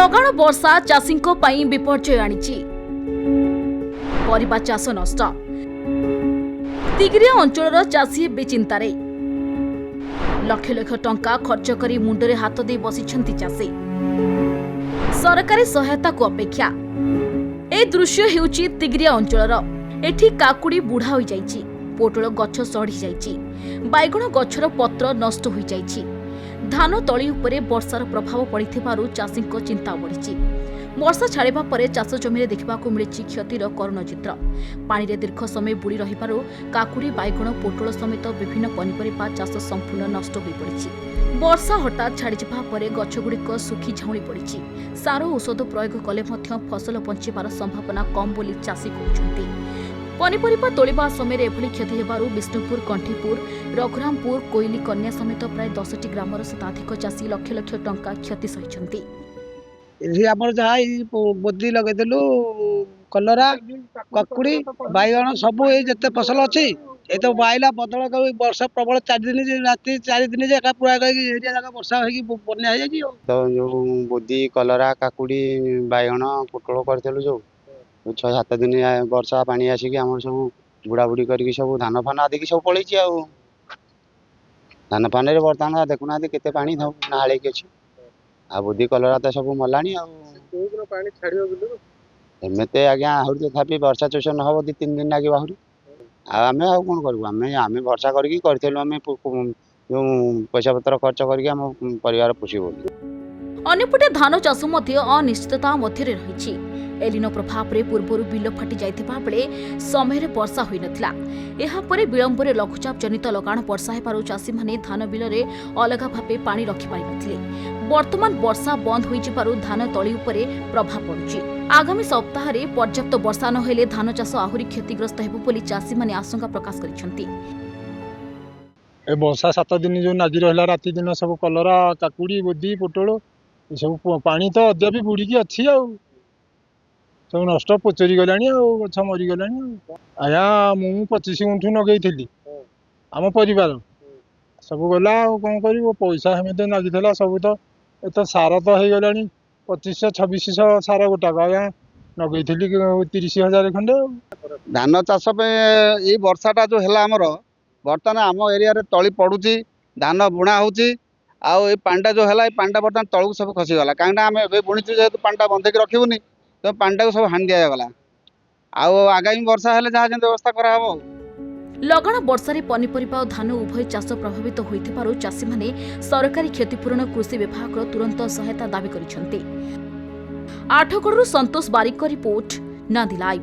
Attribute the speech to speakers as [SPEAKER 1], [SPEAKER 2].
[SPEAKER 1] लगाण वर्षा चाषी विपर्यय आनिछि। परिबा चाष नष्ट। तिगिरिया अंचलर चाषी बे चिंतारे। लक्ष लक्ष टंका खर्च करी मुंडरे हाथ दे बसिछंती चाषी। सरकारी सहायता को अपेक्षा। ए दृश्य हेउछि तिगिरिया अंचलर। एठी काकुड़ी बुढ़ा होई जाइछि, पोटल गछ सढ़ी जाइछि, बैगण गछर पत्र नष्ट होई जाइछि। धान तली उपरे वर्षार प्रभाव पड़िथिबारु चाषीक चिंता बढ़िछि। वर्षा छाड़िबा परे चाष जमीरे देखिबाकू मिलिछि क्षतिर करुण चित्र। पानी रे दीर्घ समय बुड़ी रहिबारु काकुड़ी बैगण पोटल समेत विभिन्न पनिपरिबा चाष संपूर्ण नष्ट होई पड़िछि। वर्षा हठात छाड़िजिबा परे गछगुड़िक सुखी झाउणी पड़िछि। सार औषध प्रयोग कले मध्य फसल बंचिबार संभावना कम बोली चाषी कहउछन्ति। पनिपरिबा तोलिबा समय एभली क्षति हेबारु विष्णुपुर, कंठीपुर, रघुरामपुर, कोइली कन्या समेत प्राय 10टी ग्रामर शताधिक चाषी लक्ष लक्ष टंका क्षति सहिछन्ति।
[SPEAKER 2] बोदी लगेदेलु कलरा ककुड़ी बैगण सब ये फसल अच्छी ये तो बाइला बदल वर्षा प्रबल 4 दिन राति 4 दिन पूरा एरिया जगह वर्षा बन्या
[SPEAKER 3] तो जो बोदी कलरा काकुड़ी बैगण पोटल करथिलु जो 6-7 दिन वर्षा पानी आसिक आम सब बुड़ा बुड़ी करके सब धान फान आदि सब पलैछि। धान फान बर्तमान देखुना केते पानी नाले कि अच्छी आ बुद्धि कलरा तो सब मलानी एमते आज्ञा आहरी तथापि वर्षा चोष न हम 2-3 दिन लगे आहरी आम आ कौन करूँ आम वर्षा करें जो पैसा पत्र खर्च करके परिवार पोषिबू।
[SPEAKER 1] अन्यपटे धान चाष अनिश्चितता मध्य रही। एलिनो प्रभाव रे पूर्व बिल फाटी जाइथिबा बेले समय वर्षा होई नथिला। एहा परे विलंब रे लघुचाप जनित लगाण वर्षा हेबारु चाषी माने धान बिल रे अलगा भाबे पानी रखि पारि नथिले। वर्तमान वर्षा बंद होई जिबारु धान तळी उपरे प्रभाव पड़ुछि। आगामी सप्ताह रे पर्याप्त वर्षा न हेले धान चाष आहुरी क्षतिग्रस्त हेबो बोली चाषी माने आशंका प्रकाश करिसंती।
[SPEAKER 4] ए वर्षा 7 दिन जो नागी रहला राति दिन सब कलरा काकुड़ी बोदी पोटल सब पानी तो अद्या भी बुड़ी की अच्छी सब नष्ट पोचरी गलानी गछ मरी गलानी। आया मु 25 गुंठू नगेइथिली आम परिवार सब गला कौन कर पैसा हमें नागिला सब तो एत सार तो हो गलानी 2500-2600 सार गोटाक आया नगेइथिली 30,000 खंडे।
[SPEAKER 2] धान चाष ये वर्षाटा जो है आमर बर्तमान आम एरिया रे तली पड़ुची धान बुणा होची आउ ये पांडा जो है पांडा बर्तमान तलू सब खसीगला कहीं आम बुणीचु जेहतु पांडा बंधेक रखबूनी तो पांडा को सब हाणी दिगला आगामी वर्षा हेले जहाँ व्यवस्था करा हबो।
[SPEAKER 1] लगाण वर्षा रे पनिपरिबा और धान उभय चाष प्रभावित होइथिबारु चाषी माने सरकारी क्षतिपूरण कृषि विभाग तुरंत सहायता दाबी करिसंती। आठगड़रू संतोष बारिक रिपोर्ट, नंदी लाइव।